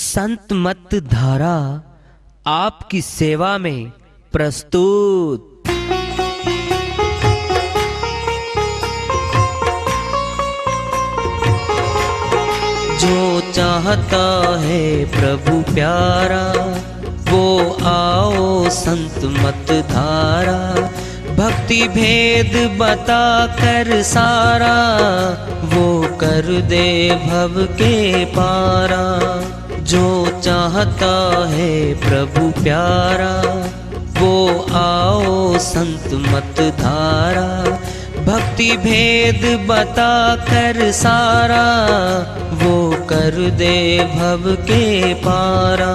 संत मत धारा आपकी सेवा में प्रस्तुत। जो चाहता है प्रभु प्यारा वो आओ संत मत धारा। भक्ति भेद बता कर सारा वो कर दे भव के पारा। जो चाहता है प्रभु प्यारा वो आओ संत मत धारा। भक्ति भेद बता कर सारा वो कर दे भव के पारा।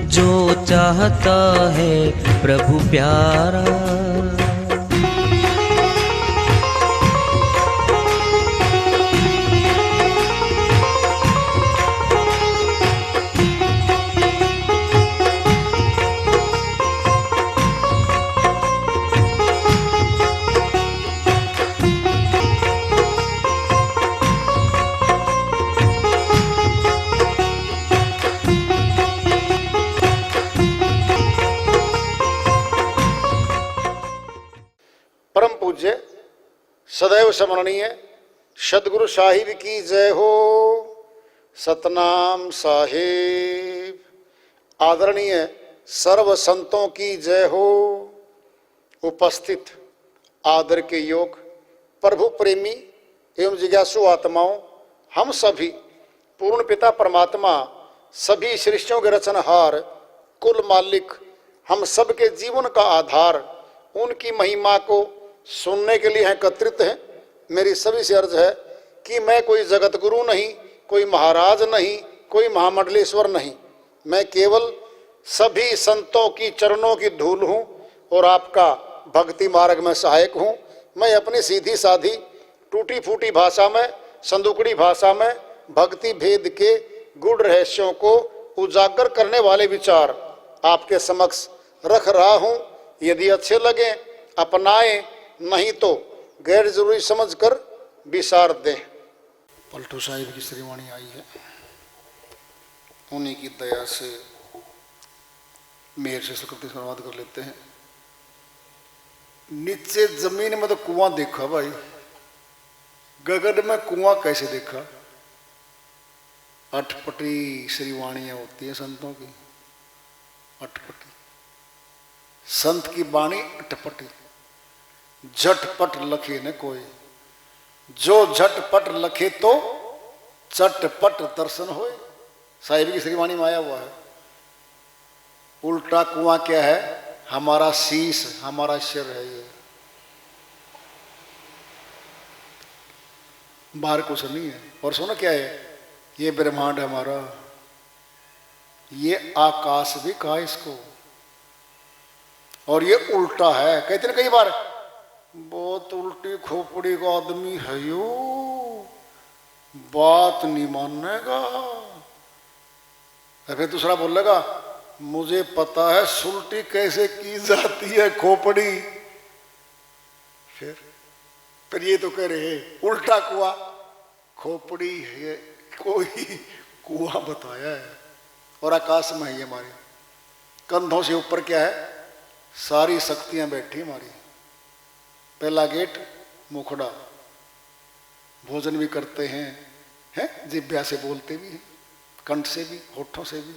जो चाहता है प्रभु प्यारा। परम पूज्य सदैव स्मरणीय सदगुरु साहिब की जय हो। सतनाम साहिब। आदरणीय सर्व संतों की जय हो। उपस्थित आदर के योग प्रभु प्रेमी एवं जिज्ञासु आत्माओं, हम सभी पूर्ण पिता परमात्मा सभी सृष्टियों के रचनहार कुल मालिक हम सबके जीवन का आधार उनकी महिमा को सुनने के लिए एकत्रित हैं। मेरी सभी से अर्ज है कि मैं कोई जगत गुरु नहीं, कोई महाराज नहीं, कोई महामंडलेश्वर नहीं। मैं केवल सभी संतों की चरणों की धूल हूँ और आपका भक्ति मार्ग में सहायक हूँ। मैं अपनी सीधी साधी टूटी फूटी भाषा में, संदुकड़ी भाषा में भक्ति भेद के गूढ़ रहस्यों को उजागर करने वाले विचार आपके समक्ष रख रहा हूँ। यदि अच्छे लगे अपनाएं, नहीं तो गैर जरूरी समझकर विसार दें। पलटू साहिब की श्रीवाणी आई है, उन्हीं की दया से मेहर से सुकृति समाप्त कर लेते हैं। नीचे जमीन में तो कुआं देखा भाई, गगन में कुआं कैसे देखा। अटपटी श्रीवाणियां होती है संतों की, अटपटी। संत की वाणी अटपटी, झटपट लखे न कोई। जो झटपट लखे तो चटपट दर्शन होए। साहिब की श्रीवाणी में आया हुआ है। उल्टा कुआं क्या है? हमारा शीश, हमारा सिर है। ये बाहर कुछ नहीं है। और सुनो क्या है? ये ब्रह्मांड हमारा, ये आकाश भी कहा इसको। और ये उल्टा है। कहते ना कई बार, बहुत उल्टी खोपड़ी का आदमी है यो, बात नहीं मानेगा। फिर दूसरा बोलेगा मुझे पता है सुलटी कैसे की जाती है खोपड़ी। फिर ये तो कह रहे उल्टा कुआ, खोपड़ी है कोई कुआं बताया है। और आकाश में है हमारे कंधों से ऊपर क्या है? सारी शक्तियां बैठी हमारी। पहला गेट मुखड़ा, भोजन भी करते हैं, जिह्वा से बोलते भी हैं, कंठ से भी, होठों से भी।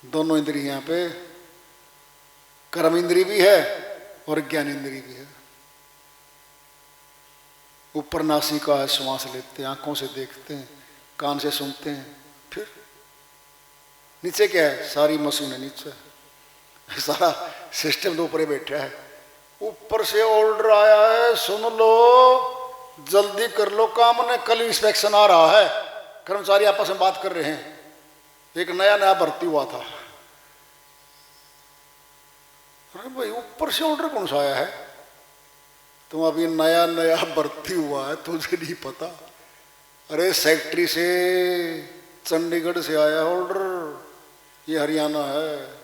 दोनों इंद्रियां पे कर्म इंद्री भी है और ज्ञान इंद्री भी है। ऊपर नासिका है, श्वास लेते हैं, आंखों से देखते हैं, कान से सुनते हैं। फिर नीचे क्या है? सारी मशीन है नीचे, सारा सिस्टम तो ऊपर बैठा है। ऊपर से ऑर्डर आया है, सुन लो, जल्दी कर लो काम, ने कल इंस्पेक्शन आ रहा है। कर्मचारी आपस में बात कर रहे हैं। एक नया नया भर्ती हुआ था। अरे भाई, ऊपर से ऑर्डर कौन सा आया है? तुम अभी नया नया भर्ती हुआ है, तुझे नहीं पता। अरे सेक्रेटरी से, चंडीगढ़ से आया ऑर्डर, ये हरियाणा है।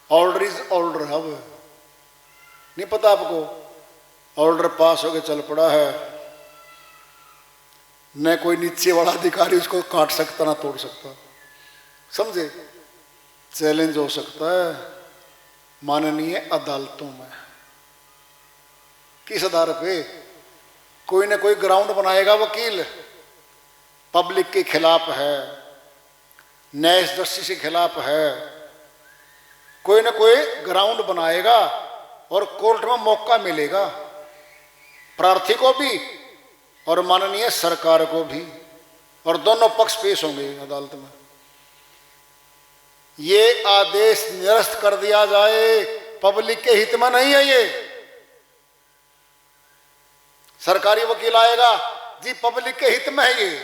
Order is order. अब नहीं पता आपको? ऑर्डर पास होके चल पड़ा है। न कोई नीचे वाला अधिकारी उसको काट सकता ना तोड़ सकता, समझे। चैलेंज हो सकता है माननीय अदालतों में। किस आधार पे? कोई ना कोई ग्राउंड बनाएगा वकील, पब्लिक के खिलाफ है, न्याय दृष्टि के खिलाफ है, कोई ना कोई ग्राउंड बनाएगा और कोर्ट में मौका मिलेगा प्रार्थी को भी और माननीय सरकार को भी, और दोनों पक्ष पेश होंगे अदालत में। ये आदेश निरस्त कर दिया जाए, पब्लिक के हित में नहीं है। ये सरकारी वकील आएगा जी पब्लिक के हित में है, ये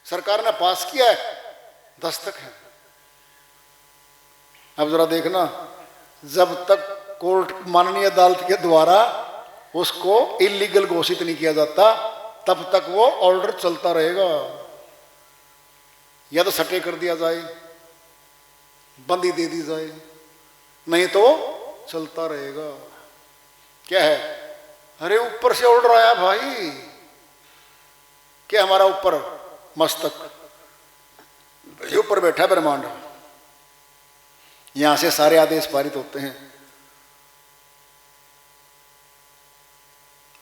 सरकार ने पास किया है, दस्तक है। अब जरा देखना, जब तक कोर्ट माननीय अदालत के द्वारा उसको इलीगल घोषित नहीं किया जाता तब तक वो ऑर्डर चलता रहेगा। या तो सटे कर दिया जाए, बंदी दे दी जाए, नहीं तो चलता रहेगा। क्या है? अरे ऊपर से ऑर्डर आया भाई, क्या हमारा ऊपर मस्तक ऊपर बैठा ब्रह्मांड, यहां से सारे आदेश पारित होते हैं।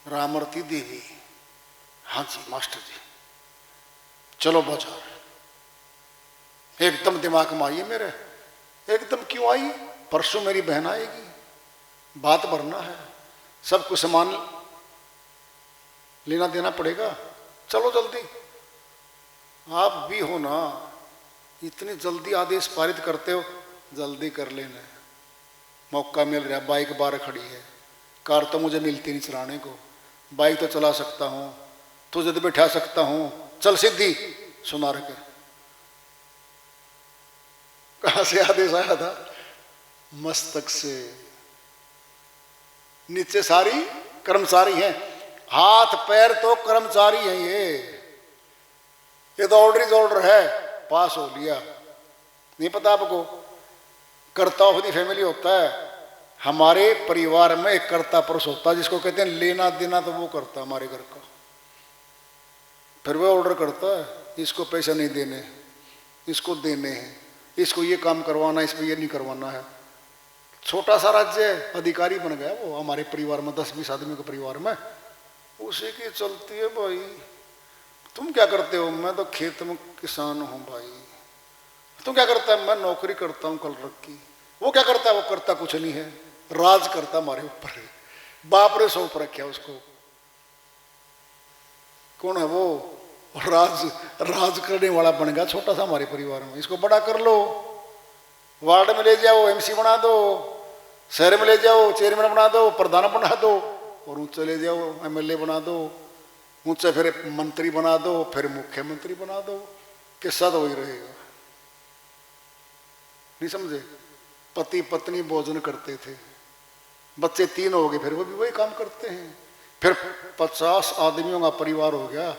रामरती देवी, हाँ जी मास्टर जी, चलो बाजार। एकदम दिमाग में आई है मेरे, एकदम क्यों आई? परसों मेरी बहन आएगी, बात भरना है, सब कुछ सामान लेना देना पड़ेगा, चलो जल्दी। आप भी हो ना, इतनी जल्दी आदेश पारित करते हो, जल्दी कर लेना, मौका मिल रहा है। बाइक बाहर खड़ी है, कार तो मुझे मिलती नहीं चलाने को, बाइक तो चला सकता हूँ, तुझे तो बैठा सकता हूँ, चल सिद्धि सुना रखे। कहाँ से आदेश आया था? मस्तक से। नीचे सारी कर्मचारी हैं, हाथ पैर तो कर्मचारी हैं। ये तो ऑर्डर है, पास हो लिया। नहीं पता आपको? कर्ता ऑफ द फैमिली होता है, हमारे परिवार में एक कर्ता पुरुष होता है जिसको कहते हैं लेना देना, तो वो करता है हमारे घर का। फिर वो ऑर्डर करता है, इसको पैसे नहीं देने, इसको देने हैं, इसको ये काम करवाना, इसको ये नहीं करवाना है। छोटा सा राज्य है, अधिकारी बन गया वो हमारे परिवार में, 10-20 आदमी के परिवार में, उसी की चलती है भाई। तुम क्या करते हो? मैं तो खेत में किसान हूं भाई। तुम क्या करता है? मैं नौकरी करता हूं कल रखी। वो क्या करता है? वो करता कुछ नहीं है, राज करता हमारे ऊपर है। बाप ने सौंप रखा उसको। कौन है वो? राज करने वाला बन गया छोटा सा हमारे परिवार में। इसको बड़ा कर लो, वार्ड में ले जाओ, एमसी बना दो, शहर में ले जाओ, चेयरमैन बना दो, प्रधान बना दो, और ऊंचे ले जाओ, एमएलए बना दो, ऊंचे फिर मंत्री बना दो, फिर मुख्यमंत्री बना दो। किस्सा तो वही रहेगा। नहीं समझे? पति पत्नी भोजन करते थे, बच्चे 3 हो गए, फिर वो भी वही काम करते हैं। फिर 50 आदमियों का परिवार हो गया,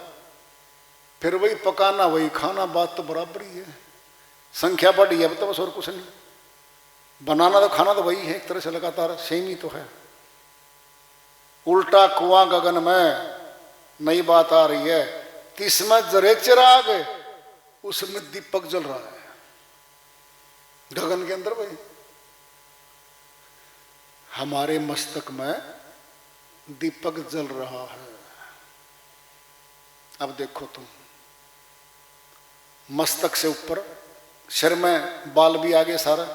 फिर वही पकाना वही खाना, बात तो बराबर ही है। संख्या बढ़ी है अब तो, बस और कुछ नहीं। बनाना तो खाना तो वही है, एक तरह से लगातार सेम ही तो है। उल्टा कुआं गगन में नई बात आ रही है, तिसमें जरे चिराग, उसमें दीपक जल रहा है। गगन के अंदर भाई, हमारे मस्तक में दीपक जल रहा है। अब देखो तुम, मस्तक से ऊपर, सिर में बाल भी आगे सारा,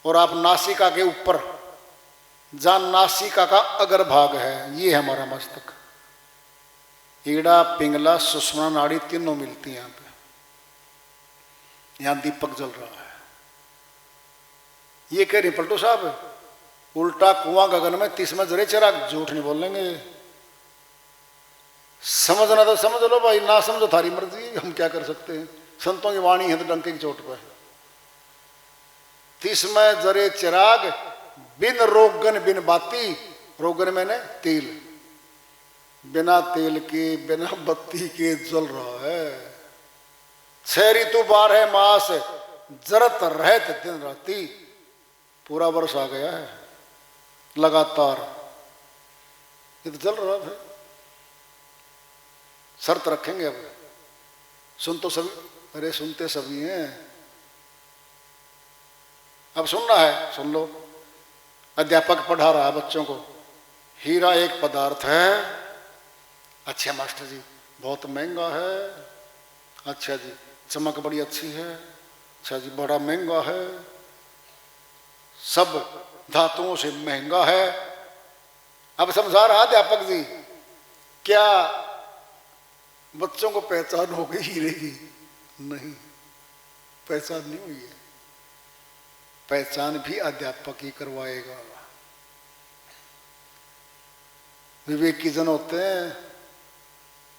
और आप नासिका के ऊपर, जहां नासिका का अगर भाग है, ये है हमारा मस्तक। ईड़ा, पिंगला, सुषुम्ना नाड़ी तीनों मिलती हैं यहां पे। यहां दीपक जल रहा है। ये कह रही पलटू साहब, उल्टा कुआं गगन में 30 में जरे चिराग। झूठ नहीं बोलेंगे, समझना तो समझ लो भाई, ना समझो थारी मर्जी, हम क्या कर सकते हैं। संतों की वाणी है तो डंके की चोट पर। 30 में जरे चिराग, बिन रोगन बिन बाती। रोगन मैंने तेल, बिना तेल के बिना बत्ती के जल रहा है। 6 ऋतु 12 मास, जरत रहत दिन राती। पूरा वर्ष आ गया है लगातार, ये तो जल रहा है। शर्त रखेंगे अब। सुन तो सभी, अरे सुनते सभी हैं, अब सुनना है सुन लो। अध्यापक पढ़ा रहा है बच्चों को, हीरा एक पदार्थ है। अच्छा मास्टर जी, बहुत महंगा है। अच्छा जी, चमक बड़ी अच्छी है। अच्छा जी, बड़ा महंगा है, सब धातुओं से महंगा है। अब समझा रहा अध्यापक जी, क्या बच्चों को पहचान हो गई हीरे की? नहीं, पहचान नहीं हुई है। पहचान भी अध्यापक ही करवाएगा। विवेकी जन होते हैं,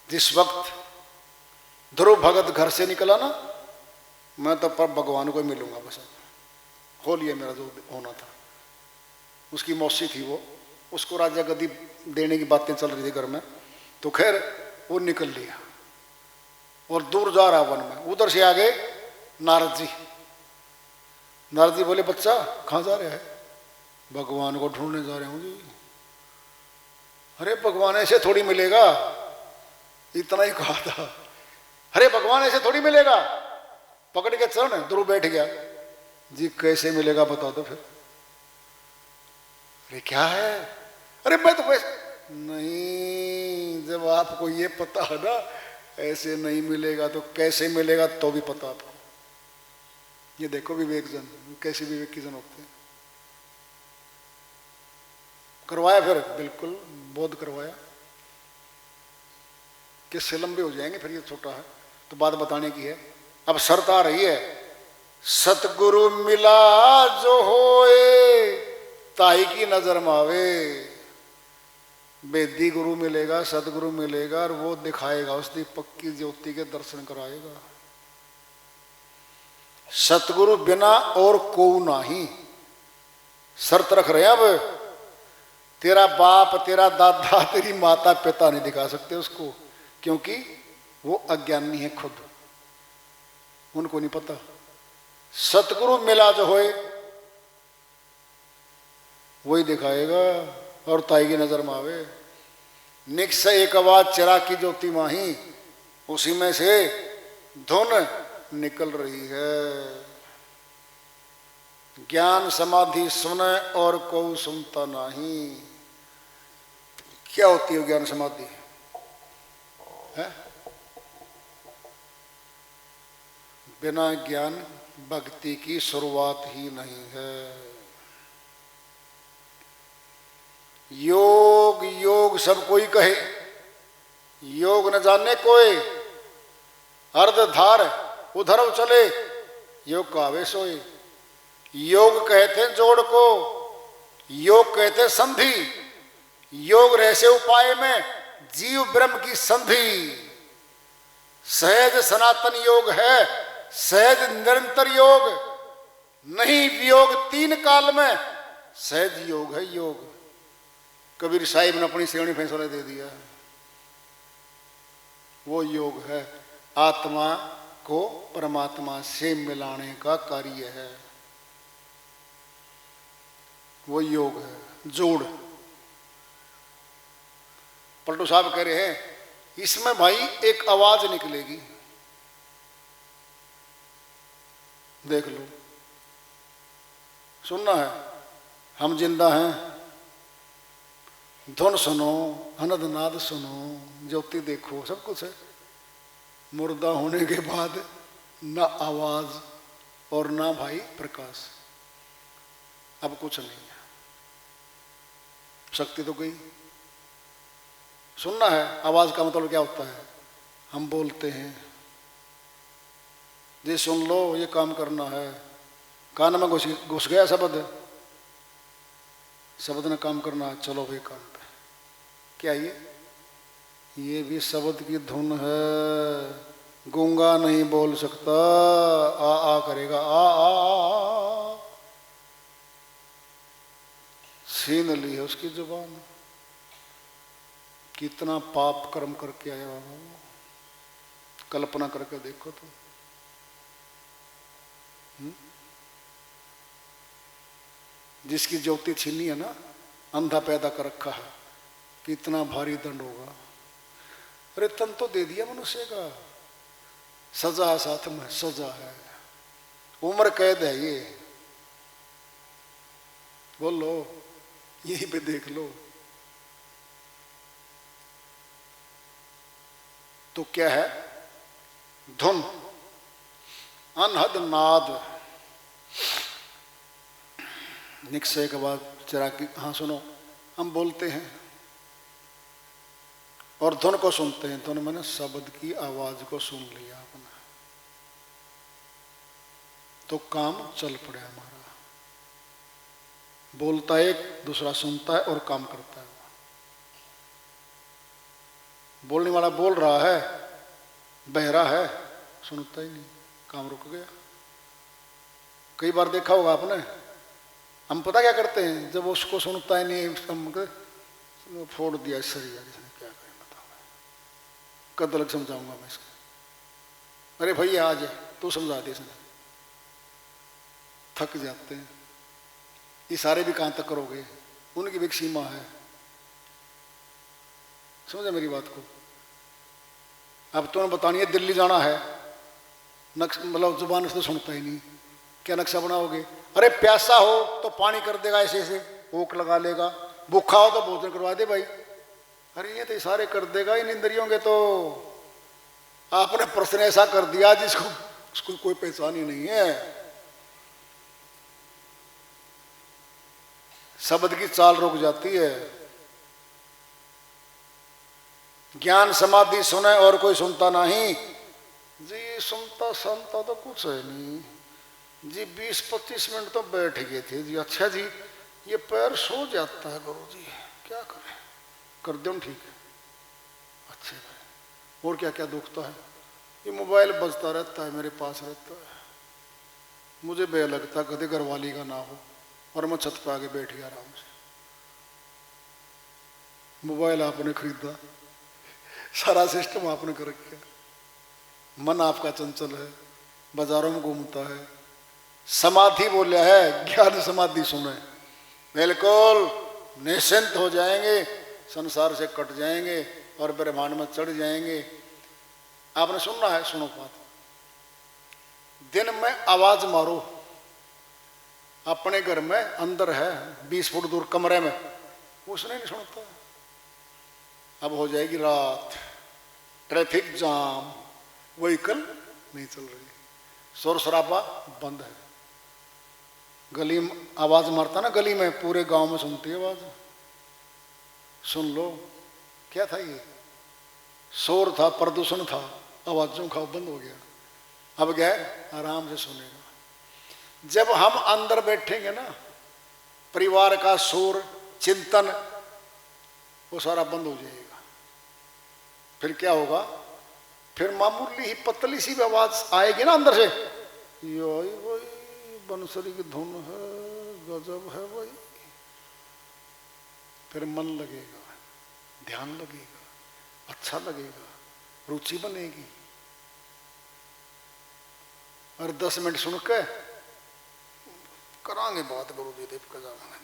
जिस वक्त ध्रुव भगत घर से निकला ना, मैं तो पर भगवान को मिलूंगा, बस हो लिया मेरा जो होना था। उसकी मौसी थी वो, उसको राजा गद्दी देने की बातें चल रही थी घर में, तो खैर वो निकल लिया और दूर जा रहा वन में। उधर से आगे नारद जी। नारद जी बोले, बच्चा कहाँ जा रहे हैं? भगवान को ढूंढने जा रहे हूँ जी। अरे भगवान ऐसे थोड़ी मिलेगा, इतना ही कहा था। अरे भगवान ऐसे थोड़ी मिलेगा। पकड़ के चरण ध्रुव बैठ गया। जी कैसे मिलेगा बता दो फिर। अरे क्या है? अरे मैं तो वैसे नहीं, जब आपको ये पता है ना ऐसे नहीं मिलेगा तो कैसे मिलेगा, तो भी पता आपको। ये देखो विवेक जन कैसे विवेक की जन होते हैं। करवाया फिर, बिल्कुल बोध करवाया। किससे लंबे हो जाएंगे फिर, ये छोटा है तो बात बताने की है। अब शर्त आ रही है, सतगुरु मिला जो होए ताई की नजर मावे। वेदी गुरु मिलेगा, सतगुरु मिलेगा और वो दिखाएगा, उसकी पक्की ज्योति के दर्शन कराएगा। सतगुरु बिना और को नहीं। शर्त रख रहे हैं अब, तेरा बाप, तेरा दादा, तेरी माता पिता नहीं दिखा सकते उसको, क्योंकि वो अज्ञानी है खुद, उनको नहीं पता। सतगुरु मिला जो होए वही दिखाएगा और ताई की नजर में आवे। निक्स एक आवाज चिराग की ज्योति माही, उसी में से धुन निकल रही है। ज्ञान समाधि सुने और कोई सुनता नहीं। क्या होती है ज्ञान समाधि? है बिना ज्ञान भक्ति की शुरुआत ही नहीं है। योग योग सब कोई कहे, योग न जाने कोई। अर्धधार उधर चले, योग का आवेश होए। योग कहते जोड़ को, योग कहते संधि। योग रहसे उपाय में जीव ब्रह्म की संधि। सहज सनातन योग है, सहज निरंतर योग नहीं वियोग तीन काल में। सहज योग है योग। कबीर साहिब ने अपनी श्रेणी फैसला दे दिया, वो योग है। आत्मा को परमात्मा से मिलाने का कार्य है, वो योग है। जोड़ पलटू साहब कह रहे हैं, इसमें भाई एक आवाज निकलेगी, देख लो, सुनना है। हम जिंदा हैं, धुन सुनो, अनंत नाद सुनो, ज्योति देखो, सब कुछ है। मुर्दा होने के बाद ना आवाज और ना भाई प्रकाश, अब कुछ नहीं है। शक्ति तो गई। सुनना है, आवाज का मतलब क्या होता है? हम बोलते हैं, जी सुन लो, ये काम करना है। कान में घुस गया शब्द, शब्द ने काम करना है, चलो भाई काम पे। क्या ये भी शब्द की धुन है। गूंगा नहीं बोल सकता, आ करेगा, आ। छीन ली है उसकी जुबान। कितना पाप कर्म करके आया हो, कल्पना करके देखो तुम। जिसकी ज्योति छीनी है ना, अंधा पैदा कर रखा है, कितना भारी दंड होगा। अरे तन तो दे दिया मनुष्य का, सजा है साथ में, सजा है, उम्र कैद है ये। बोलो यहीं पे देख लो। तो क्या है? धुन, अनहद नाद। निश्चय के बाद चिराग, हाँ सुनो, हम बोलते हैं और धुन को सुनते हैं। धुन मैंने शब्द की आवाज को सुन लिया अपना, तो काम चल पड़े हमारा। बोलता है एक, दूसरा सुनता है और काम करता है। बोलने वाला बोल रहा है, बहरा है, सुनता ही नहीं, काम रुक गया। कई बार देखा होगा आपने, हम पता क्या करते हैं, जब उसको सुनता ही नहीं, उसका फोड़ दिया सरिया, जिसने क्या करें बताओ, कद तक समझाऊंगा मैं इसको। अरे भैया आज तू समझा दे, इसने थक जाते हैं। इशारे भी कहाँ तक करोगे, उनकी भी एक सीमा है, समझे मेरी बात को। अब तुम्हें बतानी है दिल्ली जाना है, मतलब जुबान से तो सुनता ही नहीं, क्या नक्शा बनाओगे? अरे प्यासा हो तो पानी कर देगा ऐसे ऐसे, भूख लगा लेगा, भूखा हो तो भोजन करवा दे भाई। अरे ये तो इशारे कर देगा, इन इंद्रियों के तो आपने प्रश्न ऐसा कर दिया जिसको उसको कोई पहचान ही नहीं है। शब्द की चाल रुक जाती है। ज्ञान समाधि सुने और कोई सुनता नहीं जी, सुनता तो कुछ है नहीं जी। 20-25 मिनट तो बैठ गए थे जी। अच्छा जी, ये पैर सो जाता है गुरु जी, क्या करें? कर दो ठीक है, अच्छे भाई। और क्या क्या दुखता है? ये मोबाइल बजता रहता है, मेरे पास रहता है, मुझे बेह लगता कभी घरवाली का ना हो, और मैं छत पे आके बैठ गया आराम से। मोबाइल आपने खरीदा, सारा सिस्टम आपने कर रखा, मन आपका चंचल है, बाजारों में घूमता है। समाधि बोलिया है, ज्ञान समाधि सुने, बिल्कुल निश्चिंत हो जाएंगे, संसार से कट जाएंगे और ब्रह्मांड में चढ़ जाएंगे। आपने सुनना है, सुनो बात। दिन में आवाज मारो, अपने घर में अंदर है 20 फुट दूर कमरे में, उसने नहीं सुनता। अब हो जाएगी रात, ट्रैफिक जाम, व्हीकल नहीं चल रही, शोर शराबा बंद है। गली में आवाज मारता ना, गली में पूरे गांव में सुनती है आवाज। सुन लो क्या था ये? शोर था, प्रदूषण था, आवाजों का बंद हो गया। अब क्या है? आराम से सुनेगा। जब हम अंदर बैठेंगे ना, परिवार का शोर, चिंतन, वो सारा बंद हो जाएगा। फिर क्या होगा? फिर मामूली ही पतली सी भी आवाज आएगी ना अंदर से, यो भाई बंसुरी की धुन है, गजब है भाई। फिर मन लगेगा, ध्यान लगेगा, अच्छा लगेगा, रुचि बनेगी। और 10 मिनट सुन के करांगे बात, गुरु जी देव का जाना।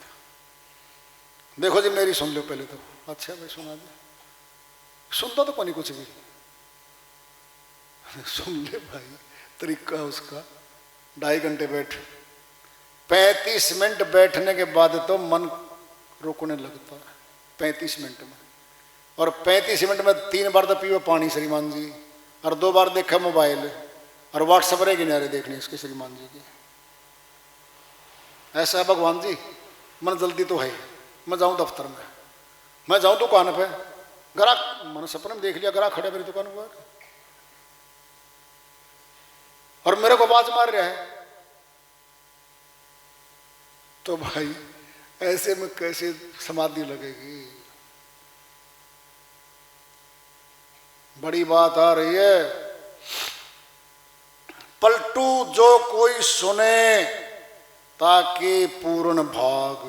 देखो जी मेरी सुन लो पहले तो। अच्छा भाई सुना दे, सुनता तो कोई कुछ भी, सुन ले भाई, तरीका उसका। 2.5 घंटे बैठ, 35 मिनट बैठने के बाद तो मन रुकने लगता है 35 मिनट में। और 35 मिनट में 3 बार तो पियो पानी श्रीमान जी, और 2 बार देखा मोबाइल, और व्हाट्सएप रहे किनारे देखने इसके श्रीमान जी के। ऐसा है भगवान जी, मन जल्दी तो है, मैं जाऊं दफ्तर में, मैं जाऊं दुकान पे, ग्राहक मैंने सपने में देख लिया, ग्राहक खड़े मेरी दुकान पर और मेरे को आवाज मार रहा है। तो भाई ऐसे में कैसे समाधि लगेगी? बड़ी बात आ रही है। पलटू जो कोई सुने ताकि पूर्ण भाग,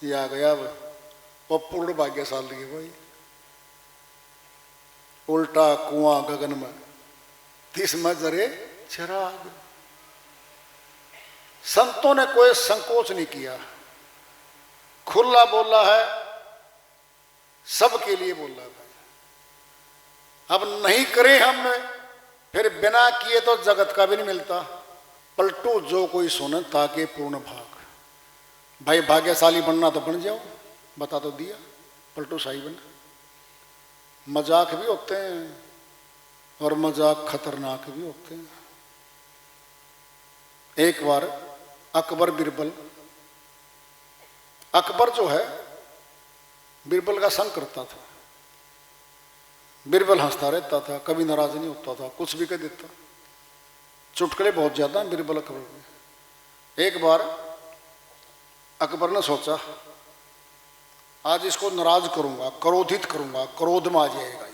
ये आ गया वो पूर्ण भाग्यशाली है भाई। उल्टा कुआं गगन में, तिसमें जरे चिराग। संतों ने कोई संकोच नहीं किया, खुला बोला है, सबके लिए बोला है। अब नहीं करें हम, फिर बिना किए तो जगत का भी नहीं मिलता। पलटू जो कोई सुने ताके पूर्ण भाग। भाई भाग्यशाली बनना तो बन जाओ, बता तो दिया, पलटू शाही बना। मजाक भी होते हैं और मजाक खतरनाक भी होते हैं। एक बार अकबर बिरबल, अकबर जो है बिरबल का संग करता था। बिरबल हंसता रहता था, कभी नाराज नहीं होता था, कुछ भी कह देता। चुटकुले बहुत ज्यादा बिरबल अकबर में। एक बार अकबर ने सोचा आज इसको नाराज करूंगा, क्रोधित करूंगा, क्रोध में आ जाएगा ये,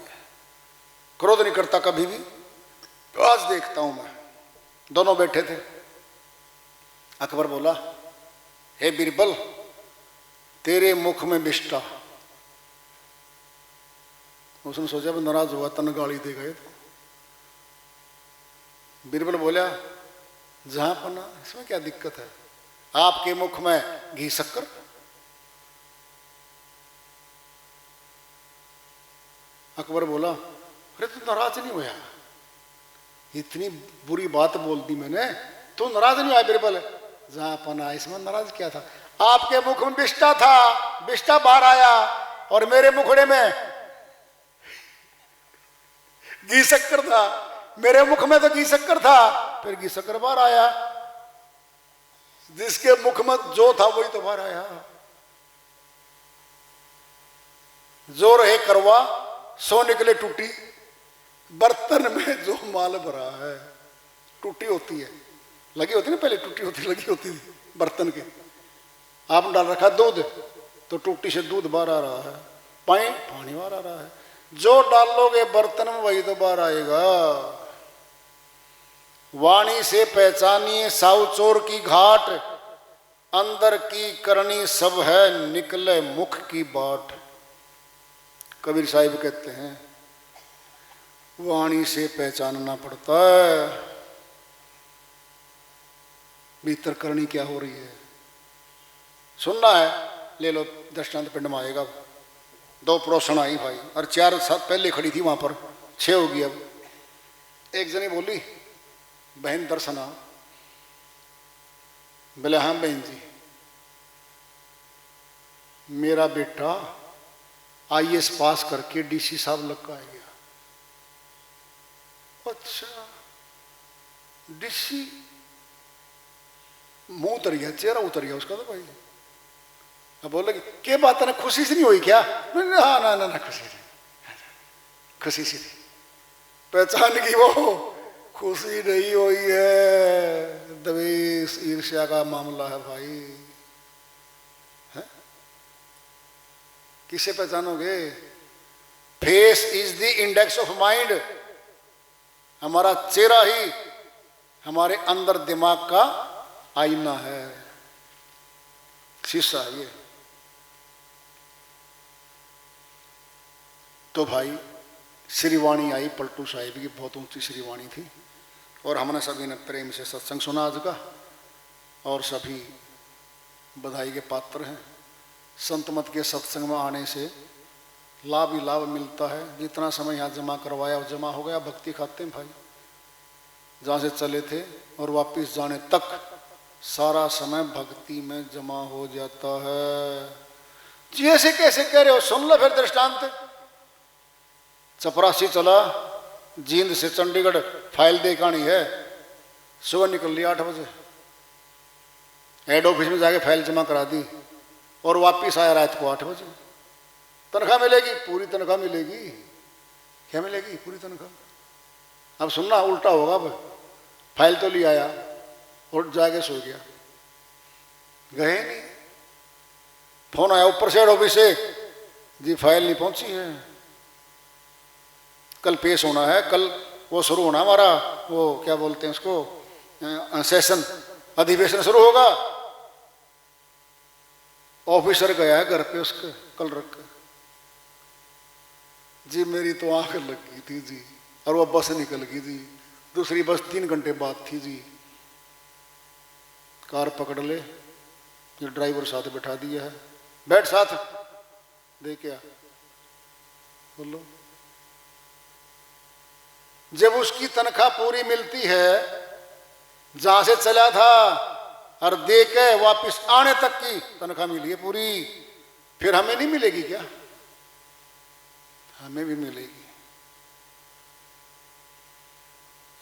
क्रोध नहीं करता कभी भी, तो आज देखता हूं मैं। दोनों बैठे थे। अकबर बोला, हे बिरबल, तेरे मुख में विष्टा। उसने सोचा भी नाराज हुआ, तन गाली दे गए। बिरबल बोला, जहां पना, इसमें क्या दिक्कत है, आपके मुख में घी शक्कर। अकबर बोला, अरे तू नाराज नहीं हुआ, इतनी बुरी बात बोल दी मैंने, तू नाराज नहीं हुआ बिरबल? जहां पना, इसमें नाराज क्या था, आपके मुख में विष्टा था, विष्टा बाहर आया और मेरे मुखड़े में घी शक्कर था। मेरे मुख में तो घी शक्कर था, फिर घी शक्कर बाहर आया। जिसके मुख में जो था वही तो बाहर आया। जो रहे करवा सो निकले टूटी। बर्तन में जो माल भरा है, टूटी होती है, लगी होती ना, पहले टूटी होती, लगी होती थी बर्तन के। आपने डाल रखा दूध, तो टूटी से दूध बाहर आ रहा है, पानी बाहर आ रहा है। जो डालोगे बर्तन में वही तो बाहर आएगा। वाणी से पहचानिए साउ चोर की घाट, अंदर की करनी सब है, निकले मुख की बाट। कबीर साहिब कहते हैं, वाणी से पहचानना पड़ता है भीतर करनी क्या हो रही है। सुनना है, ले लो, दृष्टांत पिंड में आएगा। 2 प्रोषण आई भाई, और 4 साल पहले खड़ी थी वहां पर, 6 होगी अब। एक जनी बोली, बहन दर्शना। बोले, हाँ बहन जी, मेरा बेटा IAS पास करके DC साहब लग का आ गया। अच्छा, DC, मुंह उतर गया, चेहरा उतर गया उसका तो भाई। अब बोले, क्या बात है, खुशी से नहीं हुई क्या? हाँ ना खुशी से, खुशी सी थी, पहचान की वो। खुशी नहीं हुई है, द्वेष ईर्ष्या का मामला है भाई। है? किसे पहचानोगे? Face is the index of mind. हमारा चेहरा ही हमारे अंदर दिमाग का आईना है, शीशा ये। तो भाई श्रीवाणी आई पलटू साहिब की, बहुत ऊंची श्रीवाणी थी। और हमने सभी ने प्रेम से सत्संग सुना आज का, और सभी बधाई के पात्र हैं। संत मत के सत्संग में आने से लाभ ही लाभ मिलता है। जितना समय यहाँ जमा करवाया वो जमा हो गया। भक्ति खाते हैं भाई, जहाँ से चले थे और वापिस जाने तक सारा समय भक्ति में जमा हो जाता है। जी ऐसे कैसे कह रहे हो? सुन लो फिर दृष्टांत। चपरासी चला, जींद से चंडीगढ़ फाइल दे के आनी है। सुबह निकल लिया 8 बजे, हेड ऑफिस में जाके फाइल जमा करा दी और वापिस आया रात को 8 बजे। तनख्वाह मिलेगी? पूरी तनख्वाह मिलेगी। क्या मिलेगी? पूरी तनख्वाह। अब सुनना, उल्टा होगा। अब फाइल तो ले आया और जाके सो गया, गए नहीं। फोन आया ऊपर से हेड ऑफिस से, जी फाइल नहीं पहुंची है, कल पेश होना है, कल वो शुरू होना हमारा, वो क्या बोलते हैं उसको, सेशन, अधिवेशन शुरू होगा। ऑफिसर गया है घर पे उसके, कल रख के, जी मेरी तो आंख लगी थी जी, और वो बस निकल गई जी, दूसरी बस 3 घंटे बाद थी जी। कार पकड़ ले, ये ड्राइवर साथ बैठा दिया है, बैठ साथ, दे क्या बोलो। जब उसकी तनख्वाह पूरी मिलती है, जहां से चला था और दे के वापिस आने तक की तनख्वाह मिली है पूरी, फिर हमें नहीं मिलेगी क्या? हमें भी मिलेगी।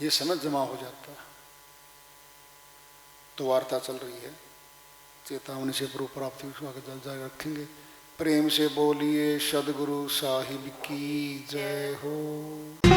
ये समझ जमा हो जाता है। तो वार्ता चल रही है, चेतावनी से प्रभु प्राप्ति विश्वास का जल जारी रखेंगे। प्रेम से बोलिए सदगुरु साहिब की जय हो।